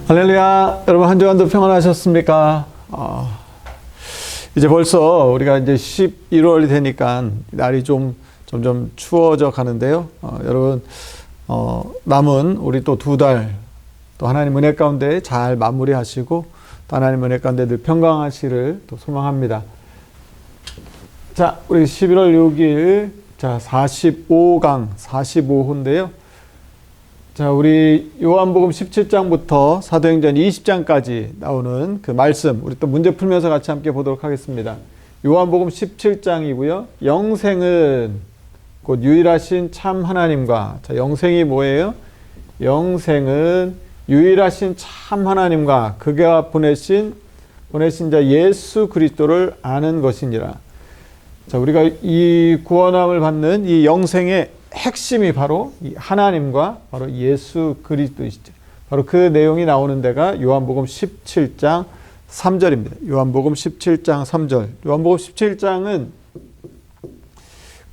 할렐루야. 여러분 한 주간도 평안하셨습니까? 이제 벌써 우리가 이제 11월이 되니까 날이 좀 점점 추워져 가는데요. 여러분 남은 우리 또 2달 또 하나님 은혜 가운데 잘 마무리하시고 또 하나님 은혜 가운데 늘 평강하시를 또 소망합니다. 자, 우리 11월 6일 자 45강 45호인데요. 자, 우리 요한복음 17장부터 사도행전 20장까지 나오는 그 말씀, 우리 또 문제 풀면서 같이 함께 보도록 하겠습니다. 요한복음 17장이고요. 영생은 곧 유일하신 참 하나님과, 자, 영생이 뭐예요? 영생은 유일하신 참 하나님과 그가 보내신 자 예수 그리스도를 아는 것이니라. 자, 우리가 이 구원함을 받는 이 영생의 핵심이 바로 이 하나님과 바로 예수 그리스도이시죠. 바로 그 내용이 나오는 데가 요한복음 17장 3절입니다. 요한복음 17장 3절. 요한복음 17장은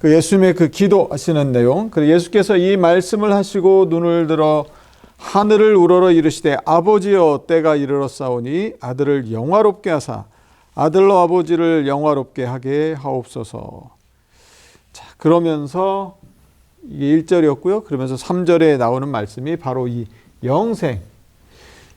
그 예수님의 그 기도하시는 내용. 그리고 예수께서 이 말씀을 하시고 눈을 들어 하늘을 우러러 이르시되 아버지여 때가 이르렀사오니 아들을 영화롭게 하사 아들로 아버지를 영화롭게 하게 하옵소서. 자, 그러면서 이게 1절이었고요. 그러면서 3절에 나오는 말씀이 바로 이 영생.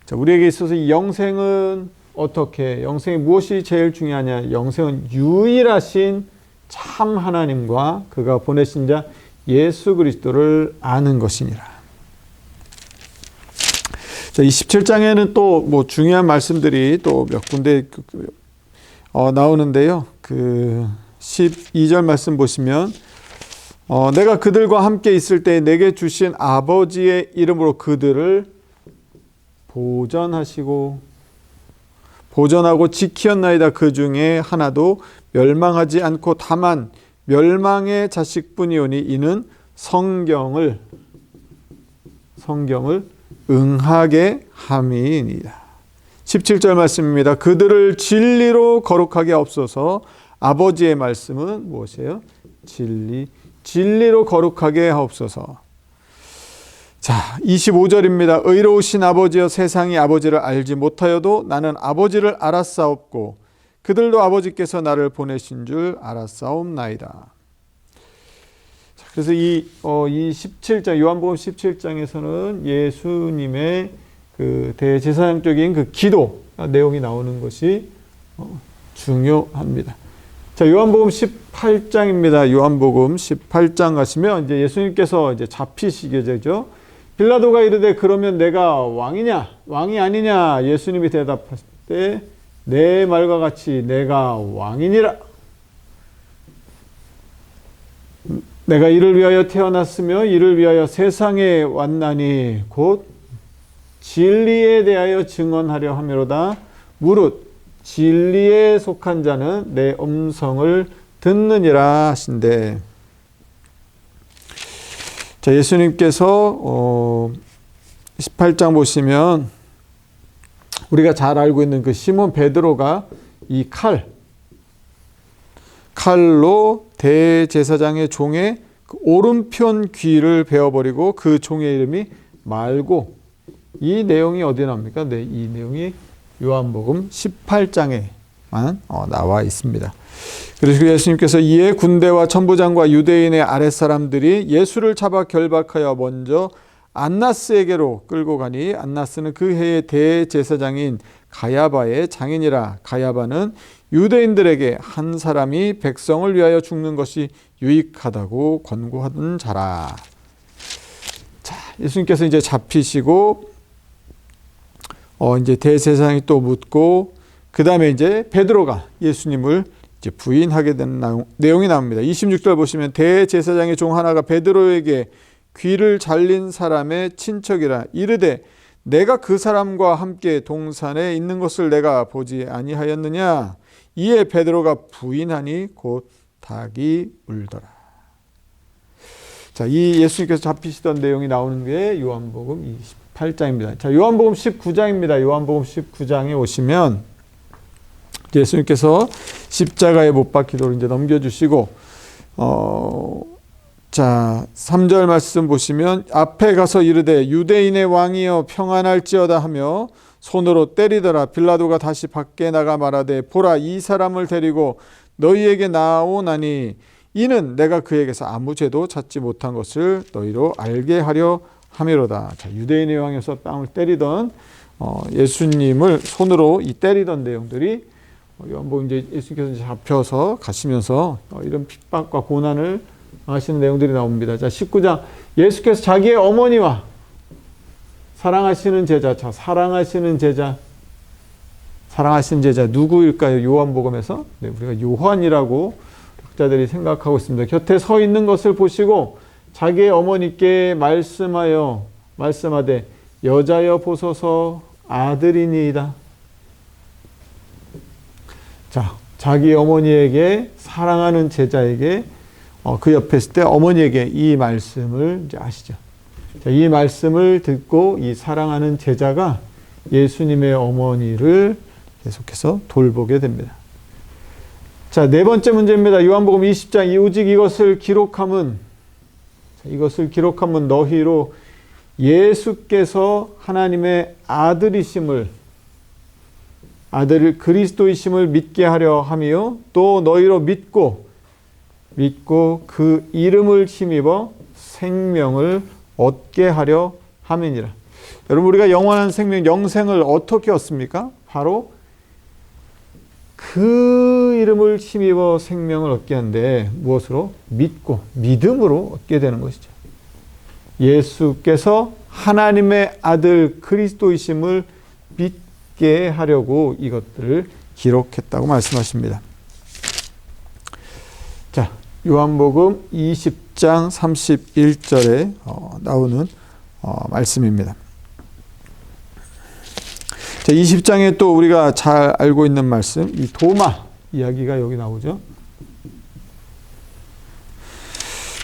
자, 우리에게 있어서 이 영생은 어떻게, 영생이 무엇이 제일 중요하냐? 영생은 유일하신 참 하나님과 그가 보내신 자 예수 그리스도를 아는 것이니라. 자, 이 17장에는 또 뭐 중요한 말씀들이 또 몇 군데 나오는데요. 그 12절 말씀 보시면 내가 그들과 함께 있을 때 내게 주신 아버지의 이름으로 그들을 보전하고 지키었나이다. 그 중에 하나도 멸망하지 않고 다만 멸망의 자식뿐이오니 이는 성경을 응하게 함이니이다. 17절 말씀입니다. 그들을 진리로 거룩하게 하옵소서. 아버지의 말씀은 무엇이에요? 진리로 거룩하게 하옵소서. 자, 25절입니다. 의로우신 아버지여 세상이 아버지를 알지 못하여도 나는 아버지를 알았사옵고 그들도 아버지께서 나를 보내신 줄 알았사옵나이다. 자, 그래서 이 17장 요한복음 17장에서는 예수님의 그 대제사장적인 그 기도 내용이 나오는 것이 중요합니다. 자, 요한복음 18장입니다. 요한복음 18장 가시면 이제 예수님께서 이제 잡히시게 되죠. 빌라도가 이르되 그러면 내가 왕이 아니냐? 예수님이 대답하실 때 내 말과 같이 내가 왕이니라. 내가 이를 위하여 태어났으며 이를 위하여 세상에 왔나니 곧 진리에 대하여 증언하려 함이로다. 무릇 진리에 속한 자는 내 음성을 듣느니라 하신대. 자, 예수님께서 18장 보시면 우리가 잘 알고 있는 그 시몬 베드로가 이 칼로 대제사장의 종의 그 오른편 귀를 베어버리고 그 종의 이름이 말고, 이 내용이 어디에 나옵니까? 네, 이 내용이 요한복음 18장에만 나와 있습니다. 그래서 예수님께서 이에 군대와 천부장과 유대인의 아랫사람들이 예수를 잡아 결박하여 먼저 안나스에게로 끌고 가니 안나스는 그 해의 대제사장인 가야바의 장인이라. 가야바는 유대인들에게 한 사람이 백성을 위하여 죽는 것이 유익하다고 권고하던 자라. 자, 예수님께서 이제 잡히시고 이제 대제사장이 또 묻고 그 다음에 이제 베드로가 예수님을 이제 부인하게 된 내용이 나옵니다. 26절 보시면 대제사장의 종 하나가 베드로에게 귀를 잘린 사람의 친척이라 이르되 내가 그 사람과 함께 동산에 있는 것을 내가 보지 아니하였느냐? 이에 베드로가 부인하니 곧 닭이 울더라. 자, 이 예수님께서 잡히시던 내용이 나오는 게 요한복음 28장입니다. 자, 요한복음 19장입니다. 요한복음 19장에 오시면 예수님께서 십자가에 못 박히도록 이제 넘겨주시고 자, 3절 말씀 보시면 앞에 가서 이르되 유대인의 왕이여 평안할지어다 하며 손으로 때리더라. 빌라도가 다시 밖에 나가 말하되 보라 이 사람을 데리고 너희에게 나오나니 이는 내가 그에게서 아무 죄도 찾지 못한 것을 너희로 알게 하려 함이로다. 자, 유대인의 왕에서 뺨을 때리던 예수님을 손으로 때리던 내용들이 요한복음 이제 예수님께서 잡혀서 가시면서 이런 핍박과 고난을 하시는 내용들이 나옵니다. 자, 19장 예수께서 자기의 어머니와 사랑하시는 제자, 자, 사랑하시는 제자 누구일까요? 요한복음에서 우리가 요한이라고 학자들이 생각하고 있습니다. 곁에 서 있는 것을 보시고 자기의 어머니께 말씀하되 여자여 보소서 아들이니이다. 자, 자기 어머니에게 사랑하는 제자에게 그 옆에 있을 때 어머니에게 이 말씀을 이제 아시죠? 자, 이 말씀을 듣고 이 사랑하는 제자가 예수님의 어머니를 계속해서 돌보게 됩니다. 자, 네 번째 문제입니다. 요한복음 20장 오직 이것을 기록함은 너희로 예수께서 하나님의 아들 그리스도이심을 믿게 하려 함이요 또 너희로 믿고 그 이름을 힘입어 생명을 얻게 하려 함이니라. 여러분, 우리가 영원한 생명, 영생을 어떻게 얻습니까? 바로 그 이름을 힘입어 생명을 얻게 하는데 무엇으로? 믿음으로 얻게 되는 것이죠. 예수께서 하나님의 아들 그리스도이심을 믿게 하려고 이것들을 기록했다고 말씀하십니다. 자, 요한복음 20장 31절에 나오는 말씀입니다. 자, 20장에 또 우리가 잘 알고 있는 말씀, 이 도마 이야기가 여기 나오죠.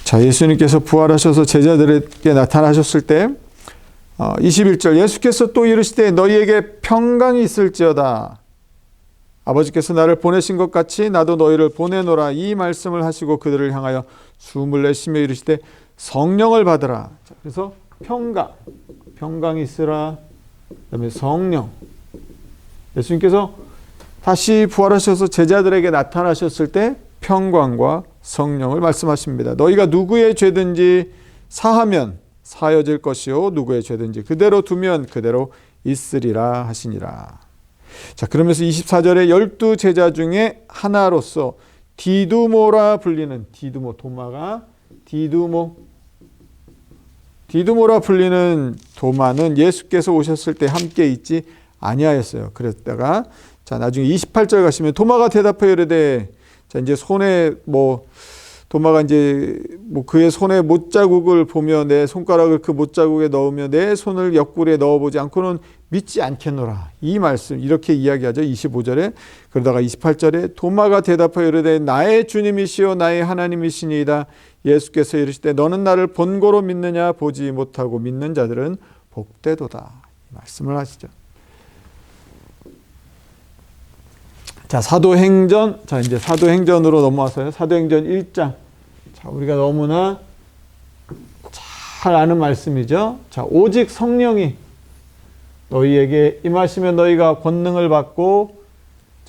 자, 예수님께서 부활하셔서 제자들에게 나타나셨을 때 21절 예수께서 또 이르시되 너희에게 평강이 있을지어다. 아버지께서 나를 보내신 것 같이 나도 너희를 보내노라. 이 말씀을 하시고 그들을 향하여 숨을 내쉬며 이르시되 성령을 받으라. 자, 그래서 평강이 있으라. 그다음에 성령. 예수님께서 다시 부활하셔서 제자들에게 나타나셨을 때 평강과 성령을 말씀하십니다. 너희가 누구의 죄든지 사하면 사여질 것이요 누구의 죄든지 그대로 두면 그대로 있으리라 하시니라. 자, 그러면서 24절에 12 제자 중에 하나로서 디두모라 불리는 도마가 디두모라 불리는 도마는 예수께서 오셨을 때 함께 있지 아니하였어요. 그랬다가 자, 나중에 28절 가시면 도마가 대답하여 이르되 자, 이제 손에 도마가 이제 그의 손에 못자국을 보며 내 손가락을 그 못자국에 넣으며 내 손을 옆구리에 넣어보지 않고는 믿지 않겠노라. 이 말씀 이렇게 이야기하죠. 25절에. 그러다가 28절에 도마가 대답하여 이르되 나의 주님이시요 나의 하나님이시니이다. 예수께서 이르시되 너는 나를 본고로 믿느냐 보지 못하고 믿는 자들은 복되도다. 이 말씀을 하시죠. 자, 사도행전. 자, 이제 사도행전으로 넘어와서요. 사도행전 1장. 자, 우리가 너무나 잘 아는 말씀이죠. 자, 오직 성령이 너희에게 임하시면 너희가 권능을 받고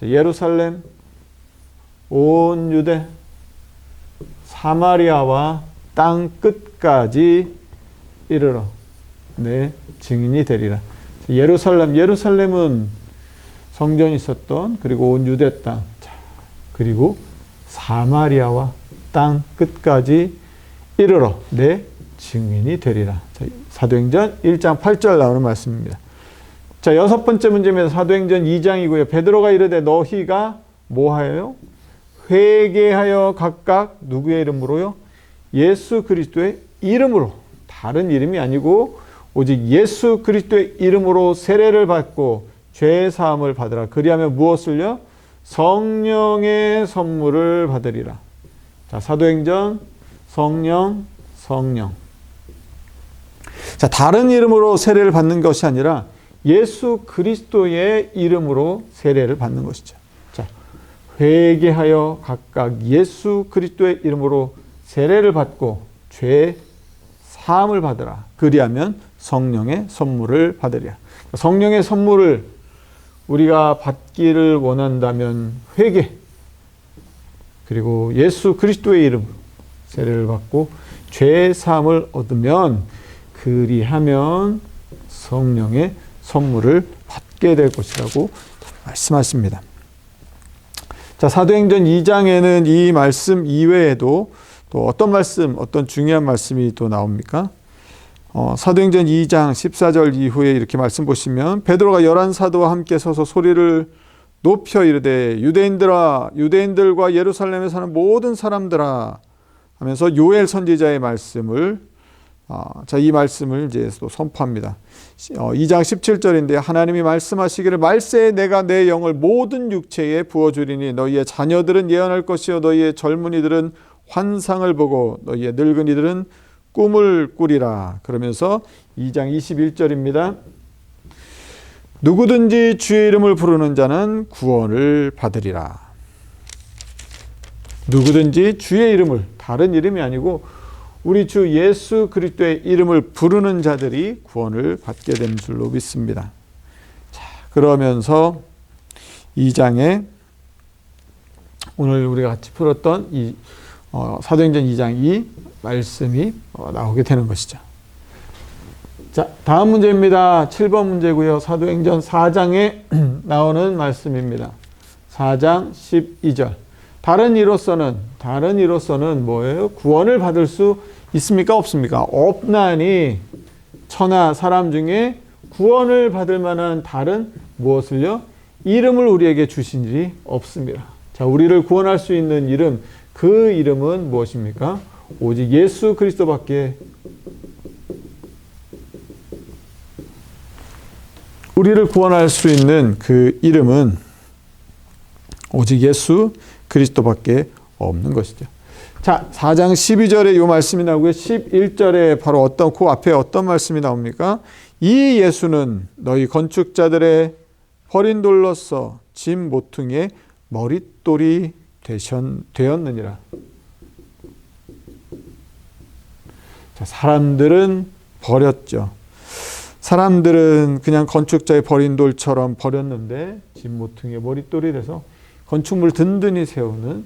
예루살렘, 온 유대, 사마리아와 땅 끝까지 이르러 내 증인이 되리라. 예루살렘은 성전이 있었던 그리고 온 유대 땅, 그리고 사마리아와 땅 끝까지 이르러 내 증인이 되리라. 사도행전 1장 8절 나오는 말씀입니다. 자, 여섯 번째 문제입니다. 사도행전 2장이고요. 베드로가 이르되 너희가 뭐하여요? 회개하여 각각 누구의 이름으로요? 예수 그리스도의 이름으로. 다른 이름이 아니고 오직 예수 그리스도의 이름으로 세례를 받고 죄 사함을 받으라. 그리하면 무엇을요? 성령의 선물을 받으리라. 자, 사도행전 성령. 자, 다른 이름으로 세례를 받는 것이 아니라 예수 그리스도의 이름으로 세례를 받는 것이죠. 자, 회개하여 각각 예수 그리스도의 이름으로 세례를 받고 죄 사함을 받으라. 그리하면 성령의 선물을 받으리라. 성령의 선물을 우리가 받기를 원한다면 회개, 그리고 예수 그리스도의 이름으로 세례를 받고 죄 사함을 얻으면, 그리하면 성령의 선물을 받게 될 것이라고 말씀하십니다. 자, 사도행전 2장에는 이 말씀 이외에도 또 어떤 말씀, 어떤 중요한 말씀이 또 나옵니까? 사도행전 2장 14절 이후에 이렇게 말씀 보시면, 베드로가 11사도와 함께 서서 소리를 높여 이르되 유대인들과 예루살렘에 사는 모든 사람들아 하면서 요엘 선지자의 말씀을, 이 말씀을 이제 또 선포합니다. 2장 17절인데, 하나님이 말씀하시기를 말세에 내가 내 영을 모든 육체에 부어주리니 너희의 자녀들은 예언할 것이요 너희의 젊은이들은 환상을 보고 너희의 늙은이들은 꿈을 꾸리라. 그러면서 2장 21절입니다. 누구든지 주의 이름을 부르는 자는 구원을 받으리라. 누구든지 주의 이름을, 다른 이름이 아니고 우리 주 예수 그리스도의 이름을 부르는 자들이 구원을 받게 된 줄로 믿습니다. 자, 그러면서 2장에 오늘 우리가 같이 풀었던 이 사도행전 2장 이 말씀이 나오게 되는 것이죠. 자, 다음 문제입니다. 7번 문제고요. 사도행전 4장에 나오는 말씀입니다. 4장 12절. 다른 이로서는 뭐예요? 구원을 받을 수 있습니까? 없습니까? 없나니 천하 사람 중에 구원을 받을 만한 다른 무엇을요? 이름을 우리에게 주신 일이 없습니다. 자, 우리를 구원할 수 있는 이름, 그 이름은 무엇입니까? 오직 예수 그리스도밖에, 우리를 구원할 수 있는 그 이름은 오직 예수 그리스도밖에 없는 것이죠. 자, 4장 12절에 이 말씀이 나오고요. 11절에 바로 그 앞에 어떤 말씀이 나옵니까? 이 예수는 너희 건축자들의 버린 돌로서 짐 모퉁이의 머릿돌이 되었느니라. 자, 사람들은 버렸죠. 사람들은 그냥 건축자의 버린 돌처럼 버렸는데 짐 모퉁이의 머릿돌이 돼서 건축물 든든히 세우는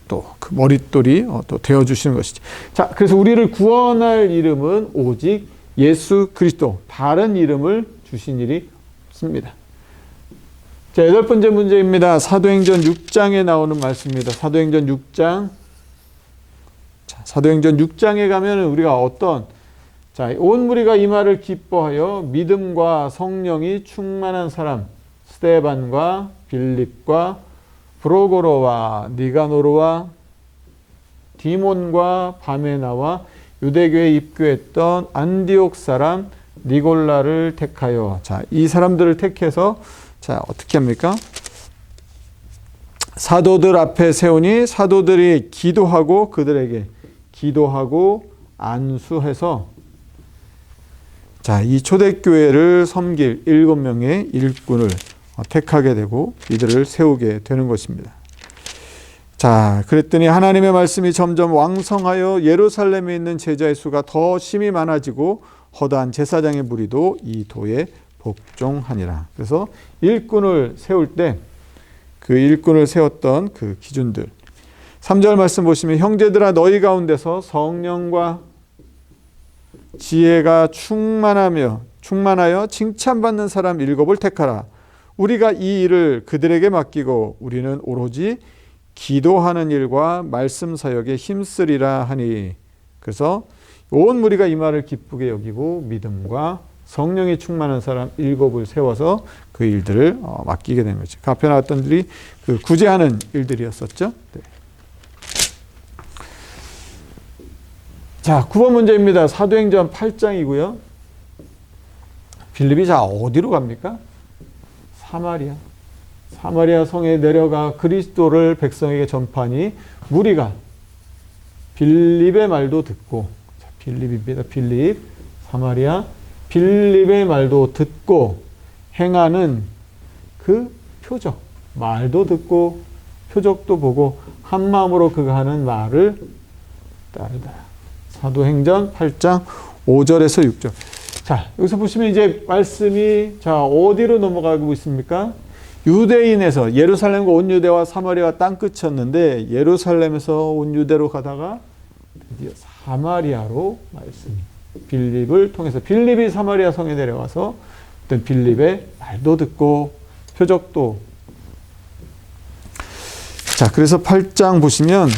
또 그 머릿돌이 또 되어주시는 것이죠. 자, 그래서 우리를 구원할 이름은 오직 예수 그리스도, 다른 이름을 주신 일이 없습니다. 자, 8번째 문제입니다. 사도행전 6장에 나오는 말씀입니다. 사도행전 6장. 자, 사도행전 6장에 가면 우리가 온 무리가 이 말을 기뻐하여 믿음과 성령이 충만한 사람, 스데반과 빌립과 브로고로와 니가노르와 디몬과 바메나와 유대교에 입교했던 안디옥 사람 니골라를 택하여, 자, 이 사람들을 택해서, 자, 어떻게 합니까? 사도들 앞에 세우니 사도들이 기도하고 그들에게 기도하고 안수해서, 자, 이 초대교회를 섬길 7명의 일꾼을 택하게 되고 이들을 세우게 되는 것입니다. 자, 그랬더니 하나님의 말씀이 점점 왕성하여 예루살렘에 있는 제자의 수가 더 심히 많아지고 허다한 제사장의 무리도 이 도에 복종하니라. 그래서 일꾼을 세울 때 그 일꾼을 세웠던 그 기준들. 3절 말씀 보시면, 형제들아 너희 가운데서 성령과 지혜가 충만하여 칭찬받는 사람 7을 택하라. 우리가 이 일을 그들에게 맡기고 우리는 오로지 기도하는 일과 말씀 사역에 힘쓰리라 하니. 그래서 온 무리가 이 말을 기쁘게 여기고 믿음과 성령이 충만한 사람 7을 세워서 그 일들을 맡기게 된 거죠. 그 앞에 나왔던 일이 그 구제하는 일들이었었죠. 네. 자, 9번 문제입니다. 사도행전 8장이고요. 빌립이 어디로 갑니까? 사마리아 성에 내려가 그리스도를 백성에게 전파하니 무리가 빌립의 말도 듣고, 자, 빌립입니다. 빌립, 사마리아, 빌립의 말도 듣고 행하는 그 표적, 말도 듣고 표적도 보고 한 마음으로 그가 하는 말을 따르다. 사도행전 8장 5절에서 6절. 자, 여기서 보시면 이제 말씀이 자, 어디로 넘어가고 있습니까? 유대인에서 예루살렘과 온 유대와 사마리아가 땅끝이었는데 예루살렘에서 온 유대로 가다가 드디어 사마리아로 말씀이 빌립을 통해서 빌립이 사마리아 성에 내려가서 어떤 빌립의 말도 듣고 표적도. 자, 그래서 8장 보시면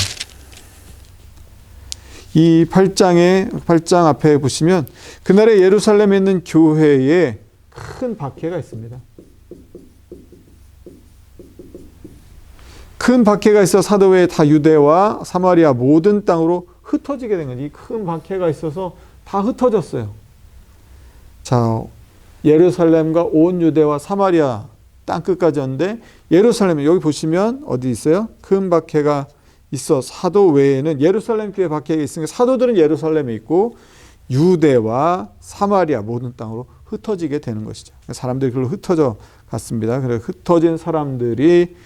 이 8장 앞에 보시면 그날에 예루살렘에 있는 교회에 큰 박해가 있습니다. 큰 박해가 있어 사도 외에 다 유대와 사마리아 모든 땅으로 흩어지게 된 거죠. 이 큰 박해가 있어서 다 흩어졌어요. 자, 예루살렘과 온 유대와 사마리아 땅끝까지였는데 예루살렘 여기 보시면 어디 있어요? 큰 박해가 있어 사도 외에는 예루살렘 교회 박해가 있으니까 사도들은 예루살렘에 있고 유대와 사마리아 모든 땅으로 흩어지게 되는 것이죠. 사람들이 그걸로 흩어져 갔습니다. 그래서 흩어진 사람들이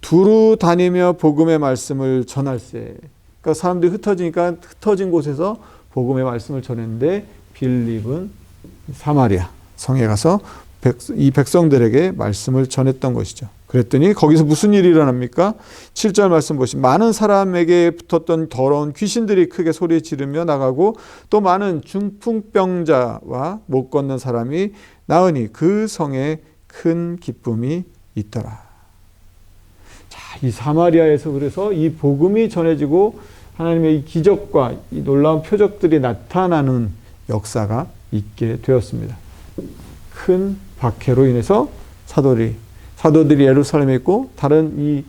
두루 다니며 복음의 말씀을 전할세. 그러니까 사람들이 흩어지니까 흩어진 곳에서 복음의 말씀을 전했는데 빌립은 사마리아 성에 가서 이 백성들에게 말씀을 전했던 것이죠. 그랬더니 거기서 무슨 일이 일어납니까? 7절 말씀 보시면 많은 사람에게 붙었던 더러운 귀신들이 크게 소리 지르며 나가고 또 많은 중풍병자와 못 걷는 사람이 나으니 그 성에 큰 기쁨이 있더라. 자, 이 사마리아에서 그래서 이 복음이 전해지고 하나님의 이 기적과 이 놀라운 표적들이 나타나는 역사가 있게 되었습니다. 큰 박해로 인해서 사도들이 예루살렘에 있고 다른 이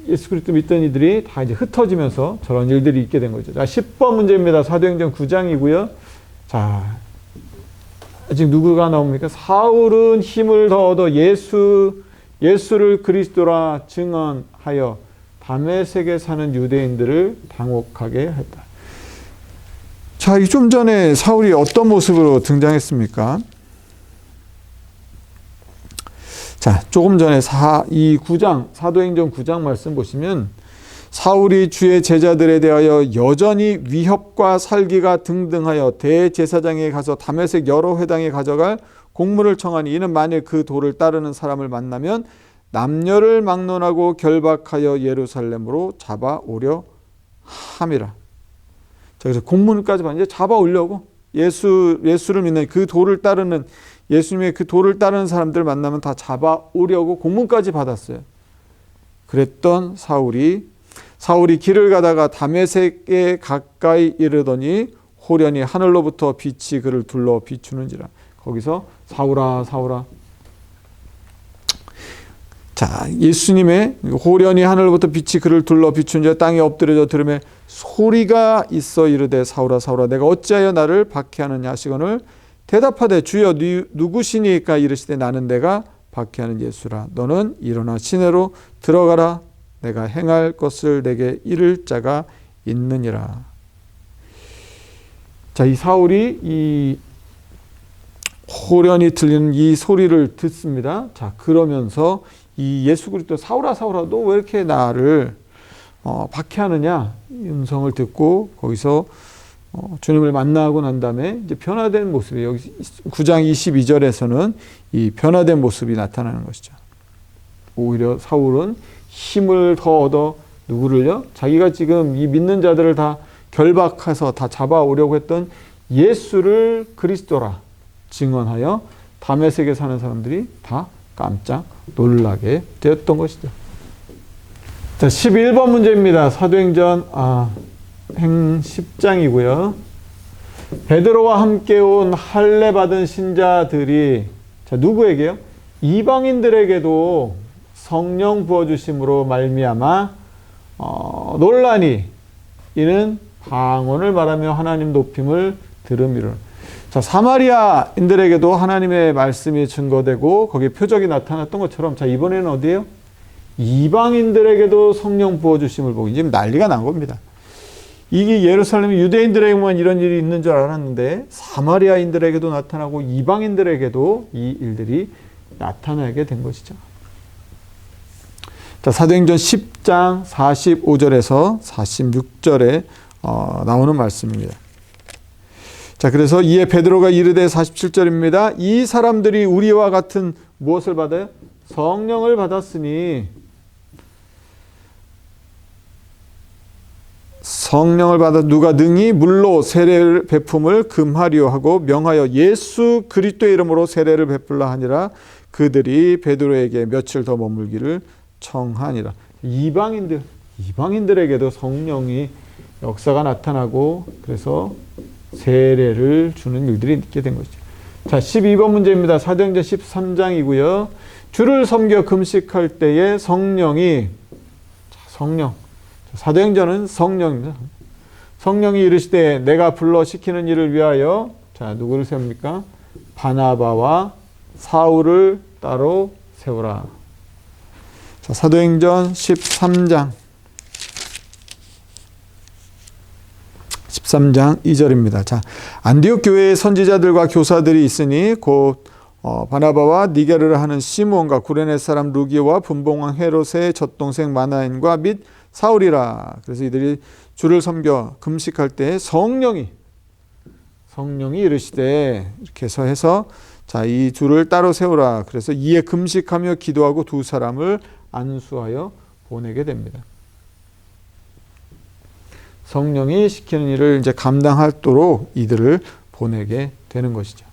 예수 그리스도 믿던 이들이 다 이제 흩어지면서 저런 일들이 있게 된 거죠. 자, 10번 문제입니다. 사도행전 9장이고요. 자, 아직 누구가 나옵니까? 사울은 힘을 더 얻어 예수를 그리스도라 증언하여 다메섹에 사는 유대인들을 당혹하게 했다. 자, 좀 전에 사울이 어떤 모습으로 등장했습니까? 자, 조금 전에 사도행전 9장 말씀 보시면 사울이 주의 제자들에 대하여 여전히 위협과 살기가 등등하여 대제사장에 가서 다메섹 여러 회당에 가져갈 공문을 청하니 이는 만일 그 도를 따르는 사람을 만나면 남녀를 막론하고 결박하여 예루살렘으로 잡아오려 함이라. 자, 그래서 공문까지 받는데 잡아오려고 예수를 믿는 그 도를 따르는 예수님의 그 도를 따르는 사람들 만나면 다 잡아오려고 공문까지 받았어요. 그랬던 사울이 길을 가다가 다메섹에 가까이 이르더니 호련히 하늘로부터 빛이 그를 둘러 비추는지라. 거기서 사울아 사울아. 자, 예수님의 호련히 하늘로부터 빛이 그를 둘러 비추는지라. 땅에 엎드려져 들으며 소리가 있어 이르되 사울아 사울아 내가 어찌하여 나를 박해하느냐 하시거늘 대답하되 주여 누구시니까 이르시되 나는 내가 박해하는 예수라. 너는 일어나 시내로 들어가라. 내가 행할 것을 내게 이를 자가 있느니라. 자, 이 사울이 이 호련히 들리는 이 소리를 듣습니다. 자, 그러면서 이 예수 그리스도 사울아 사울아 너 왜 이렇게 나를 박해하느냐 이 음성을 듣고 거기서 주님을 만나고 난 다음에 이제 변화된 모습이 여기 9장 22절에서는 이 변화된 모습이 나타나는 것이죠. 오히려 사울은 힘을 더 얻어 누구를요? 자기가 지금 이 믿는 자들을 다 결박해서 다 잡아오려고 했던 예수를 그리스도라 증언하여 다메섹에 사는 사람들이 다 깜짝 놀라게 되었던 것이죠. 자, 11번 문제입니다. 사도행전 행 10장이고요. 베드로와 함께 온 할례 받은 신자들이 자, 누구에게요? 이방인들에게도 성령 부어주심으로 말미암아 논란이 이는 방언을 말하며 하나님 높임을 들음이라. 자, 사마리아인들에게도 하나님의 말씀이 증거되고 거기에 표적이 나타났던 것처럼 자, 이번에는 어디예요? 이방인들에게도 성령 부어주심을 보고 지금 난리가 난 겁니다. 이게 예루살렘 유대인들에게만 이런 일이 있는 줄 알았는데 사마리아인들에게도 나타나고 이방인들에게도 이 일들이 나타나게 된 것이죠. 자, 사도행전 10장 45절에서 46절에 나오는 말씀입니다. 자, 그래서 이에 베드로가 이르되 47절입니다. 이 사람들이 우리와 같은 무엇을 받아요? 성령을 받았으니, 성령을 받아 누가 능히 물로 세례를 베품을 금하려 하고 명하여 예수 그리스도의 이름으로 세례를 베풀라 하니라. 그들이 베드로에게 며칠 더 머물기를 청하니라. 이방인들에게도 성령이 역사가 나타나고 그래서 세례를 주는 일들이 있게 된 것이죠. 자, 12번 문제입니다. 사도행전 13장이고요. 주를 섬겨 금식할 때에 성령이, 사도행전은 성령입니다. 성령이 이르시되 내가 불러 시키는 일을 위하여, 자, 누구를 세웁니까? 바나바와 사울을 따로 세우라. 자, 사도행전 13장 2절입니다. 자, 안디옥 교회에 선지자들과 교사들이 있으니 곧 바나바와 니게르를 하는 시므온과 구레네 사람 루기와 분봉왕 헤롯의 젖동생 마나엔과 및 사울이라. 그래서 이들이 주를 섬겨 금식할 때 성령이 이르시되, 이렇게 해서 자, 이 둘을 따로 세우라. 그래서 이에 금식하며 기도하고 두 사람을 안수하여 보내게 됩니다. 성령이 시키는 일을 이제 감당하도록 이들을 보내게 되는 것이죠.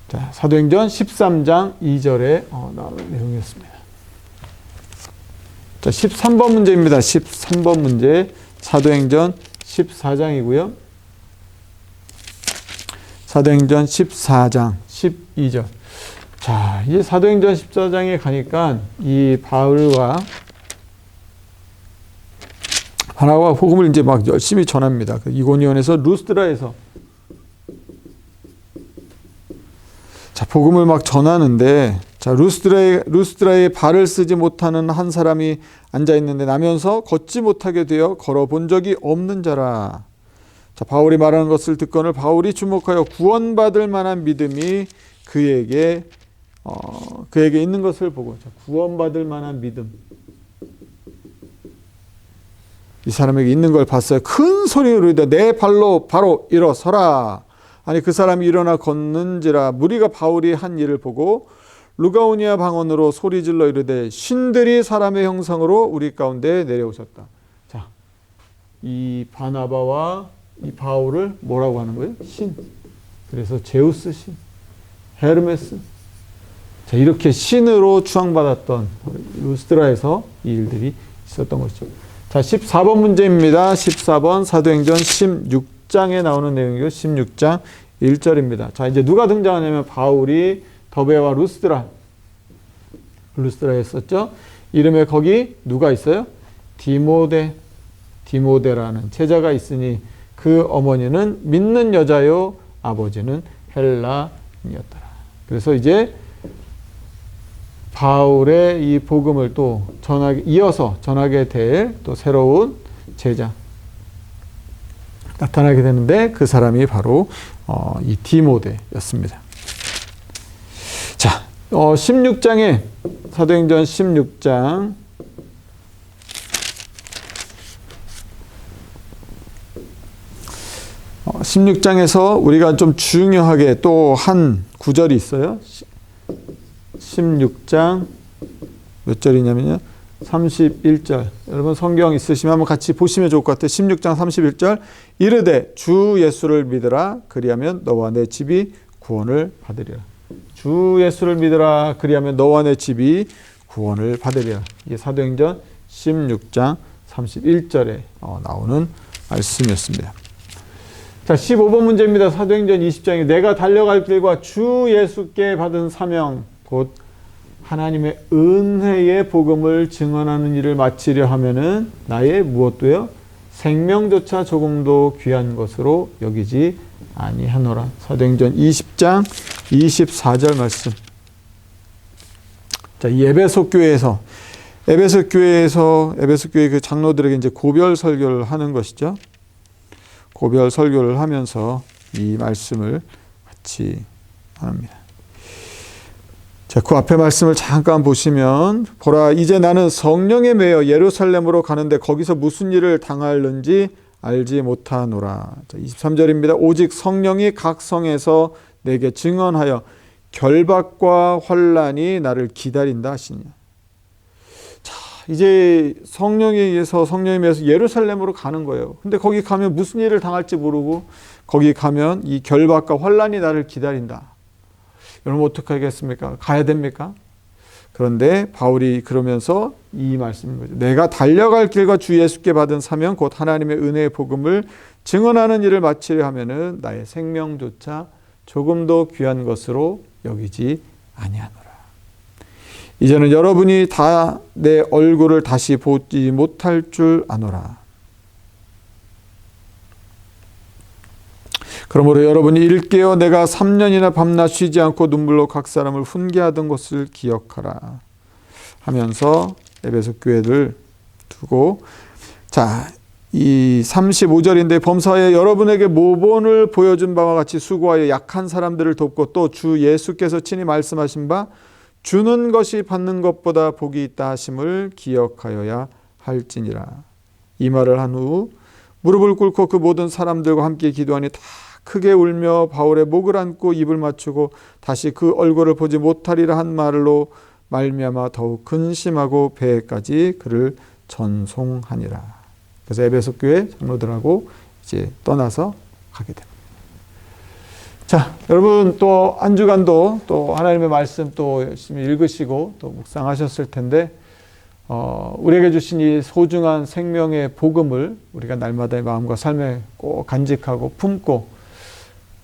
자, 사도행전 13장 2절에 나오는 내용이었습니다. 자, 13번 문제입니다. 13번 문제. 사도행전 14장이고요. 사도행전 14장 12절. 자, 이 사도행전 14장에 가니까 이 바울과 바나바가 복음을 이제 막 열심히 전합니다. 이고니온에서 루스드라에서, 자, 복음을 막 전하는데, 자, 루스드라에 발을 쓰지 못하는 한 사람이 앉아 있는데 나면서 걷지 못하게 되어 걸어본 적이 없는 자라. 자, 바울이 말하는 것을 듣거늘 바울이 주목하여 구원받을 만한 믿음이 그에게 있는 것을 보고, 자, 구원받을 만한 믿음, 이 사람에게 있는 걸 봤어요. 큰 소리로 이르되 내 발로 바로 일어서라. 아니, 그 사람이 일어나 걷는지라. 무리가 바울이 한 일을 보고 루가오니아 방언으로 소리질러 이르되 신들이 사람의 형상으로 우리 가운데 내려오셨다. 자, 이 바나바와 이 바울을 뭐라고 하는 거예요? 신. 그래서 제우스 신, 헤르메스. 자, 이렇게 신으로 추앙받았던 루스드라에서 이 일들이 있었던 것이죠. 자, 14번 문제입니다. 14번 사도행전 16장에 나오는 내용이고 16장 1절입니다. 자, 이제 누가 등장하냐면 바울이 더베와 루스드라에 있었죠. 이름에 거기 누가 있어요? 디모데라는 제자가 있으니 그 어머니는 믿는 여자요 아버지는 헬라인이었더라. 그래서 이제 바울의 이 복음을 또 이어서 전하게 될 또 새로운 제자 나타나게 되는데 그 사람이 바로 이 디모데였습니다. 자, 16장에 사도행전 16장 16장에서 우리가 좀 중요하게 또 한 구절이 있어요. 16장 몇 절이냐면요. 31절. 여러분 성경 있으시면 한번 같이 보시면 좋을 것 같아요. 16장 31절. 이르되 주 예수를 믿으라. 그리하면 너와 내 집이 구원을 받으리라. 주 예수를 믿으라. 그리하면 너와 내 집이 구원을 받으리라. 이게 사도행전 16장 31절에 나오는 말씀이었습니다. 자, 15번 문제입니다. 사도행전 20장에 내가 달려갈 길과 주 예수께 받은 사명 곧 하나님의 은혜의 복음을 증언하는 일을 마치려 하면은 나의 무엇도요? 생명조차 조금도 귀한 것으로 여기지 아니하노라. 사도행전 20장 24절 말씀. 자, 이 에베소 교회의 그 장로들에게 이제 고별 설교를 하는 것이죠. 고별 설교를 하면서 이 말씀을 같이 합니다. 자, 그 앞에 말씀을 잠깐 보시면 보라 이제 나는 성령에 매여 예루살렘으로 가는데 거기서 무슨 일을 당할는지 알지 못하노라. 23절입니다. 오직 성령이 각 성에서 내게 증언하여 결박과 환난이 나를 기다린다 하시니. 자, 이제 성령에 의해서 예루살렘으로 가는 거예요. 근데 거기 가면 무슨 일을 당할지 모르고 거기 가면 이 결박과 환난이 나를 기다린다. 여러분 어떻게 하겠습니까? 가야 됩니까? 그런데 바울이 그러면서 이 말씀인 거죠. 내가 달려갈 길과 주 예수께 받은 사명 곧 하나님의 은혜의 복음을 증언하는 일을 마치려 하면은 나의 생명조차 조금도 귀한 것으로 여기지 아니하노라. 이제는 여러분이 다 내 얼굴을 다시 보지 못할 줄 아노라. 그러므로 여러분이 일깨어 내가 3년이나 밤낮 쉬지 않고 눈물로 각 사람을 훈계하던 것을 기억하라 하면서 에베소 교회를 두고, 자, 이 35절인데 범사에 여러분에게 모본을 보여준 바와 같이 수고하여 약한 사람들을 돕고 또 주 예수께서 친히 말씀하신 바 주는 것이 받는 것보다 복이 있다 하심을 기억하여야 할지니라. 이 말을 한 후 무릎을 꿇고 그 모든 사람들과 함께 기도하니 다 크게 울며 바울의 목을 안고 입을 맞추고 다시 그 얼굴을 보지 못하리라 한 말로 말미암아 더욱 근심하고 배에까지 그를 전송하니라. 그래서 에베소 교회 장로들하고 이제 떠나서 가게 됩니다. 자, 여러분 또 한 주간도 또 하나님의 말씀 또 열심히 읽으시고 또 묵상하셨을 텐데 우리에게 주신 이 소중한 생명의 복음을 우리가 날마다의 마음과 삶에 꼭 간직하고 품고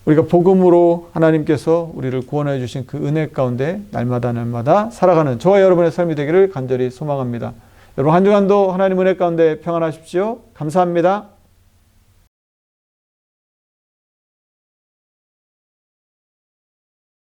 우리가 복음으로 하나님께서 우리를 구원해 주신 그 은혜 가운데 날마다 살아가는 저와 여러분의 삶이 되기를 간절히 소망합니다. 여러분 한 주간도 하나님 은혜 가운데 평안하십시오. 감사합니다.